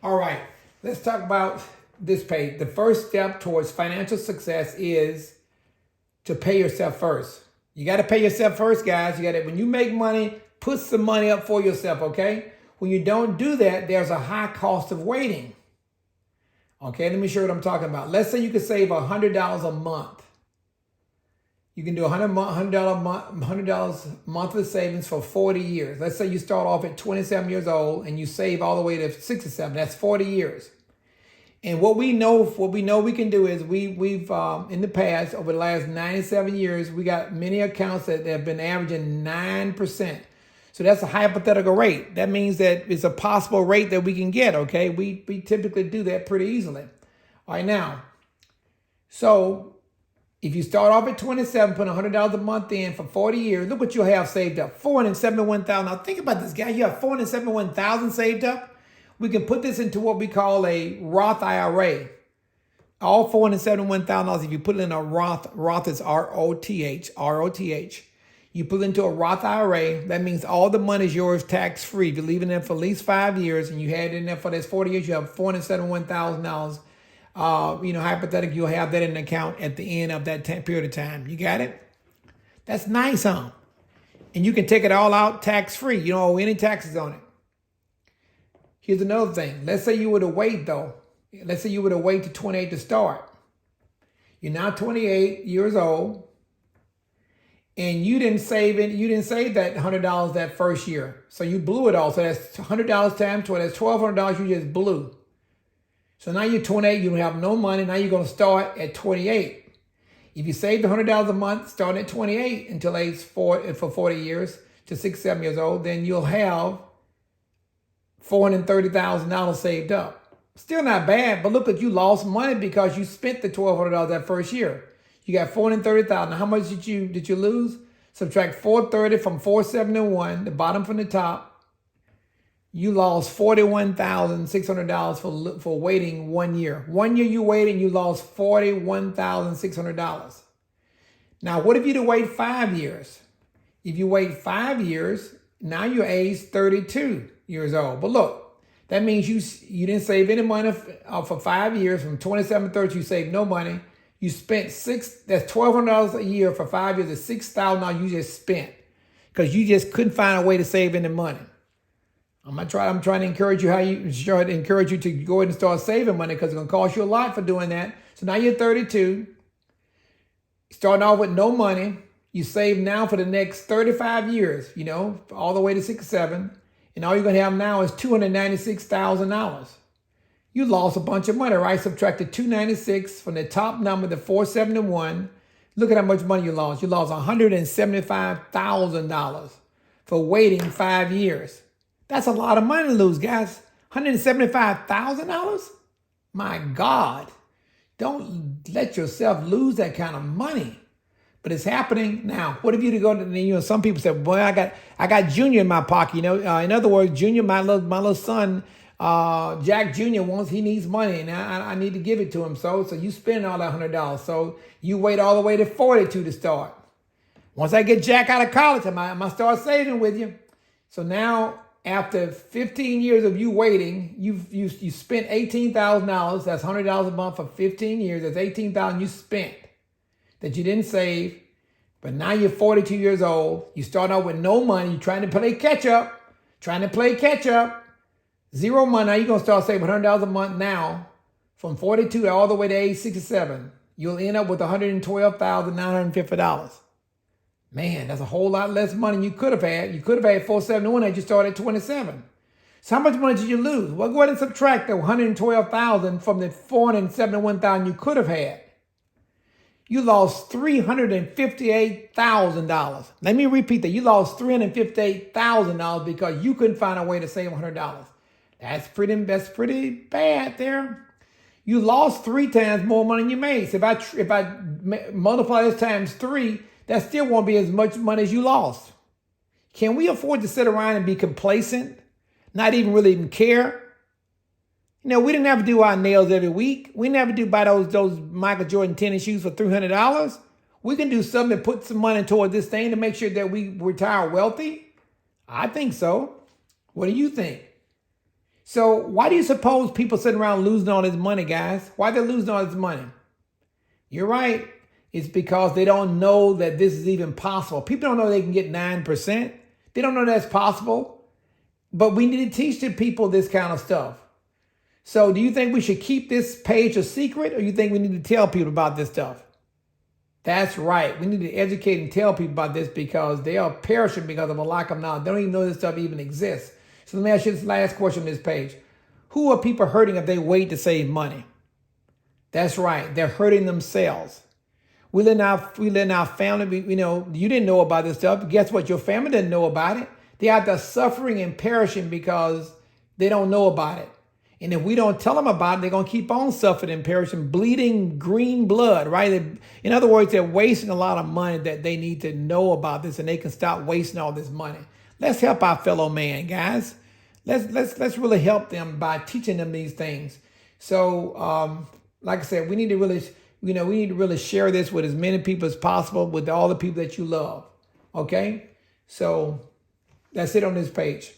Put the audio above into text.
All right, let's talk about this page. The first step towards financial success is to pay yourself first. You got to pay yourself first, guys. You got to, when you make money, put some money up for yourself, okay? When you don't do that, there's a high cost of waiting. Okay, let me show you what I'm talking about. Let's say you could save $100 a month. You can do $100 monthly savings for 40 years. Let's say you start off at 27 years old and you save all the way to 67. That's 40 years. And what we know we can do is we've in the past, over the last 97 years, we got many accounts that have been averaging 9%. So that's a hypothetical rate. That means that it's a possible rate that we can get, okay? We typically do that pretty easily. All right, now, so if you start off at 27, put $100 a month in for 40 years, look what you'll have saved up, $471,000. Now think about this, guy. You have $471,000 saved up. We can put this into what we call a Roth IRA. All $471,000, if you put it in a Roth is R-O-T-H. You put it into a Roth IRA, that means all the money is yours tax-free. If you leave it in there for at least 5 years and you had it in there for this 40 years, you have $471,000. Hypothetically, you'll have that in an account at the end of that period of time. You got it? That's nice, huh? And you can take it all out tax-free. You don't owe any taxes on it. Here's another thing. Let's say you were to wait, though. Let's say you were to wait to 28 to start. You're now 28 years old, and you didn't save it. You didn't save that $100 that first year, so you blew it all. So that's $100 times 20. That's $1,200 you just blew. So now you're 28. You don't have no money. Now you're going to start at 28. If you saved $100 a month, starting at 28 until age 4 for 40 years to 6, 7 years old, then you'll have $430,000 saved up. Still not bad, but look at you lost money because you spent the $1,200 that first year. You got $430,000. Now, how much did you lose? Subtract 430 from 471, the bottom from the top. You lost $41,600 for waiting 1 year. 1 year you waited and you lost $41,600. Now, what if you'd wait 5 years? If you wait 5 years, now you're age 32 years old. But look, that means you didn't save any money for 5 years. From 27 to 30, you saved no money. You spent that's $1,200 a year for 5 years. It's $6,000 you just spent because you just couldn't find a way to save any money. I'm trying to encourage you to go ahead and start saving money because it's going to cost you a lot for doing that. So now you're 32, starting off with no money. You save now for the next 35 years, all the way to 67. And all you're going to have now is $296,000. You lost a bunch of money, right? Subtracted 296 from the top number, the 471. Look at how much money you lost. You lost $175,000 for waiting 5 years. That's a lot of money to lose, guys. $175,000? My God. Don't let yourself lose that kind of money. But it's happening now. What if you to go to, some people say, boy, I got Junior in my pocket, in other words, Junior, my little son, Jack Jr. he needs money and I need to give it to him. So you spend all that $100. So you wait all the way to 42 to start. Once I get Jack out of college, I might start saving with you. So now, after 15 years of you waiting, you spent $18,000. That's $100 a month for 15 years. That's $18,000 you spent that you didn't save. But now you're 42 years old. You start out with no money. You're trying to play catch up. Zero money. Now you're going to start saving $100 a month now from 42 all the way to age 67. You'll end up with $112,950. Man, that's a whole lot less money you could have had. You could have had $471 had you started at 27. So how much money did you lose? Well, go ahead and subtract the $112,000 from the $471,000 you could have had. You lost $358,000. Let me repeat that. You lost $358,000 because you couldn't find a way to save $100. That's pretty bad there. You lost 3 times more money than you made. So if I multiply this times 3, that still won't be as much money as you lost. Can we afford to sit around and be complacent, not even care? We didn't have to do our nails every week. We never do buy those Michael Jordan tennis shoes for $300. We can do something and put some money toward this thing to make sure that we retire wealthy. I think so. What do you think? So why do you suppose people sitting around losing all this money, guys? Why they're losing all this money? You're right. It's because they don't know that this is even possible. People don't know they can get 9%. They don't know that's possible. But we need to teach the people this kind of stuff. So do you think we should keep this page a secret, or you think we need to tell people about this stuff? That's right. We need to educate and tell people about this because they are perishing because of a lack of knowledge. They don't even know this stuff even exists. So let me ask you this last question on this page. Who are people hurting if they wait to save money? That's right. They're hurting themselves. We let our family, you didn't know about this stuff. Guess what? Your family didn't know about it. They're out there suffering and perishing because they don't know about it. And if we don't tell them about it, they're going to keep on suffering and perishing, bleeding green blood, right? In other words, they're wasting a lot of money that they need to know about this, and they can stop wasting all this money. Let's help our fellow man, guys. Let's really help them by teaching them these things. So, like I said, we need to really share this with as many people as possible, with all the people that you love. Okay? So that's it on this page.